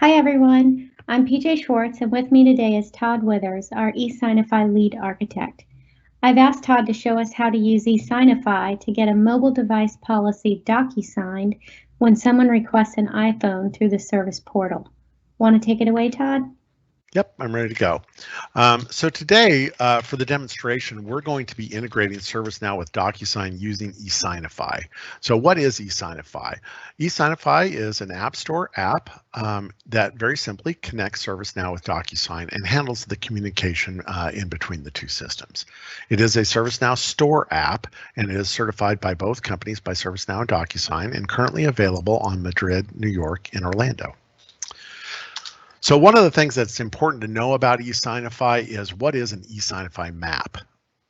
Hi everyone, I'm PJ Schwartz and with me today is Todd Withers, our eSignify lead architect. I've asked Todd to show us how to use eSignify to get a mobile device policy DocuSigned when someone requests an iPhone through the service portal. Want to take it away, Todd? Yep, I'm ready to go. So today, for the demonstration, we're going to be integrating ServiceNow with DocuSign using eSignify. So what is eSignify? eSignify is an App Store app that very simply connects ServiceNow with DocuSign and handles the communication in between the two systems. It is a ServiceNow Store app and it is certified by both companies, by ServiceNow and DocuSign, and currently available on Madrid, New York, and Orlando. So one of the things that's important to know about eSignify is what is an eSignify map?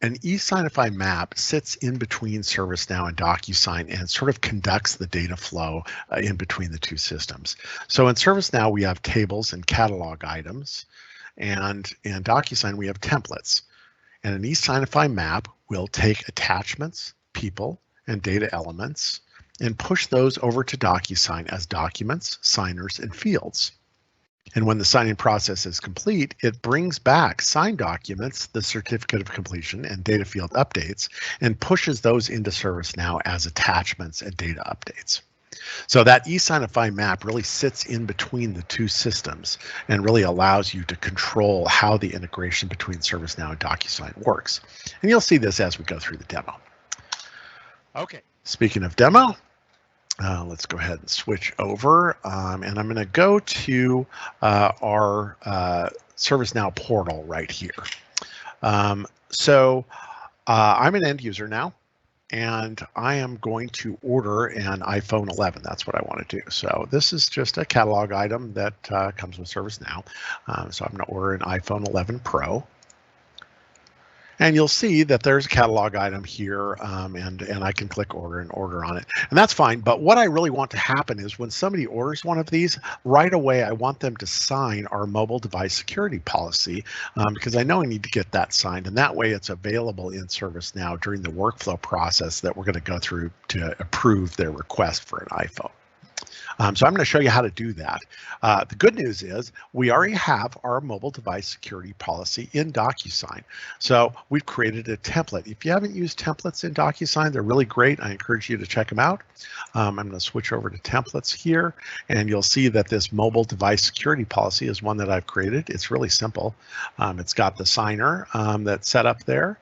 An eSignify map sits in between ServiceNow and DocuSign and sort of conducts the data flow in between the two systems. So in ServiceNow, we have tables and catalog items, and in DocuSign, we have templates. And an eSignify map will take attachments, people, and data elements and push those over to DocuSign as documents, signers, and fields. And when the signing process is complete, it brings back signed documents, the certificate of completion and data field updates, and pushes those into ServiceNow as attachments and data updates. So that eSignify map really sits in between the two systems and really allows you to control how the integration between ServiceNow and DocuSign works. And you'll see this as we go through the demo. Okay, speaking of demo, let's go ahead and switch over, and I'm going to go to our ServiceNow portal right here. So I'm an end user now, and I am going to order an iPhone 11. That's what I want to do. So this is just a catalog item that comes with ServiceNow. So I'm going to order an iPhone 11 Pro. And you'll see that there's a catalog item here, and I can click order and order on it. And that's fine. But what I really want to happen is when somebody orders one of these, right away, I want them to sign our mobile device security policy because I know I need to get that signed. And that way it's available in ServiceNow during the workflow process that we're going to go through to approve their request for an iPhone. So I'm going to show you how to do that. The good news is we already have our mobile device security policy in DocuSign. So we've created a template. If you haven't used templates in DocuSign, they're really great. I encourage you to check them out. I'm going to switch over to templates here, and you'll see that this mobile device security policy is one that I've created. It's really simple. It's got the signer that's set up there.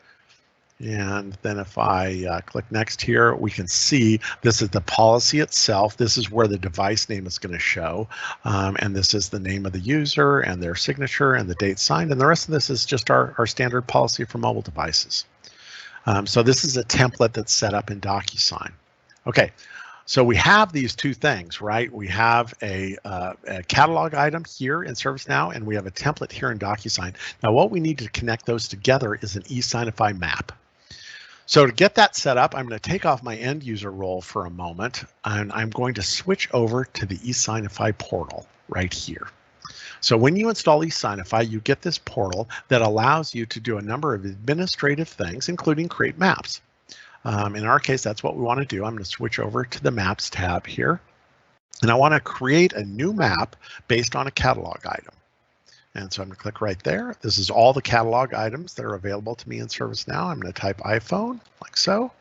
And then if I click next here, we can see this is the policy itself. This is where the device name is going to show. And this is the name of the user and their signature and the date signed. And the rest of this is just our standard policy for mobile devices. So this is a template that's set up in DocuSign. Okay. So we have these two things, right? We have a catalog item here in ServiceNow, and we have a template here in DocuSign. Now, what we need to connect those together is an eSignify map. So to get that set up, I'm going to take off my end user role for a moment, and I'm going to switch over to the eSignify portal right here. So when you install eSignify, you get this portal that allows you to do a number of administrative things, including create maps. In our case, that's what we want to do. I'm going to switch over to the Maps tab here, and I want to create a new map based on a catalog item. And so I'm going to click right there. This is all the catalog items that are available to me in ServiceNow. I'm going to type iPhone like so,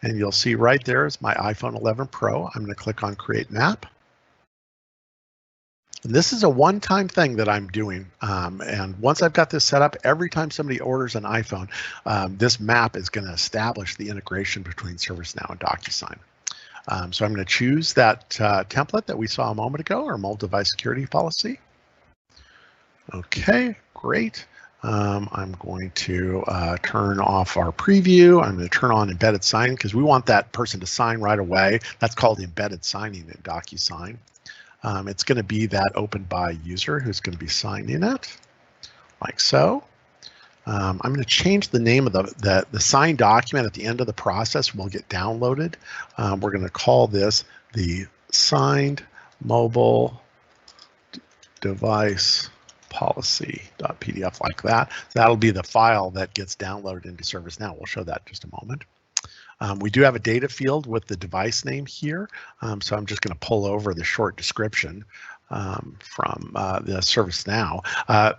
and you'll see right there is my iPhone 11 Pro. I'm going to click on Create Map. And this is a one-time thing that I'm doing. And once I've got this set up, every time somebody orders an iPhone, this map is going to establish the integration between ServiceNow and DocuSign. So I'm going to choose that template that we saw a moment ago, our mobile device security policy. Okay, great. I'm going to turn off our preview. I'm going to turn on embedded signing because we want that person to sign right away. That's called embedded signing in DocuSign. It's going to be that opened by user who's going to be signing it, like so. I'm going to change the name of the signed document at the end of the process will get downloaded. We're going to call this the signed mobile device policy.pdf like that. So that'll be the file that gets downloaded into ServiceNow. We'll show that in just a moment. We do have a data field with the device name here. So I'm just going to pull over the short description. the ServiceNow.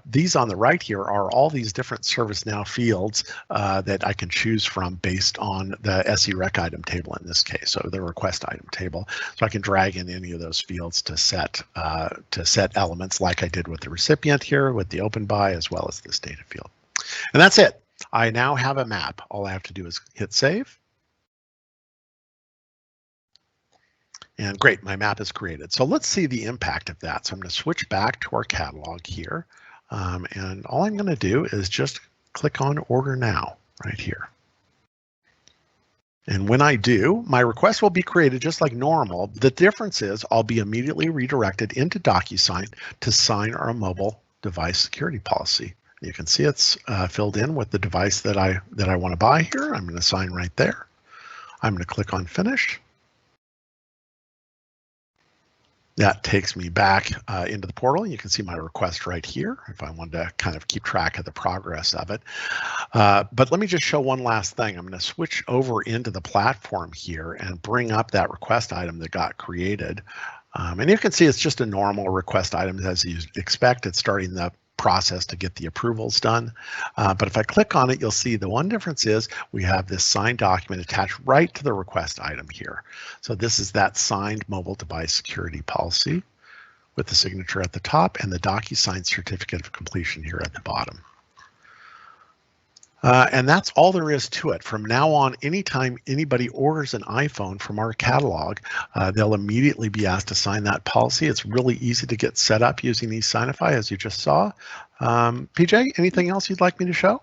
These on the right here are all these different ServiceNow fields that I can choose from based on the SE rec item table in this case, so the request item table. So I can drag in any of those fields to set elements like I did with the recipient here with the open by as well as this data field. And that's it. I now have a map. All I have to do is hit save. And great, my map is created. So let's see the impact of that. So I'm going to switch back to our catalog here. And all I'm going to do is just click on Order Now right here. And when I do, my request will be created just like normal. The difference is I'll be immediately redirected into DocuSign to sign our mobile device security policy. You can see it's filled in with the device that I want to buy here. I'm going to sign right there. I'm going to click on Finish. That takes me back into the portal. You can see my request right here if I wanted to kind of keep track of the progress of it. But let me just show one last thing. I'm going to switch over into the platform here and bring up that request item that got created. And you can see it's just a normal request item as you expect. It's starting the process to get the approvals done. But if I click on it, you'll see the one difference is we have this signed document attached right to the request item here. So this is that signed mobile device security policy with the signature at the top and the DocuSign certificate of completion here at the bottom. And that's all there is to it. From now on, anytime anybody orders an iPhone from our catalog, they'll immediately be asked to sign that policy. It's really easy to get set up using eSignify, as you just saw. PJ, anything else you'd like me to show?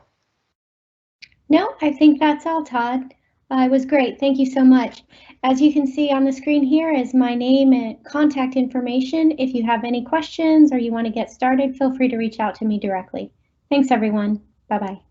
No, I think that's all, Todd. It was great. Thank you so much. As you can see on the screen here is my name and contact information. If you have any questions or you want to get started, feel free to reach out to me directly. Thanks, everyone. Bye-bye.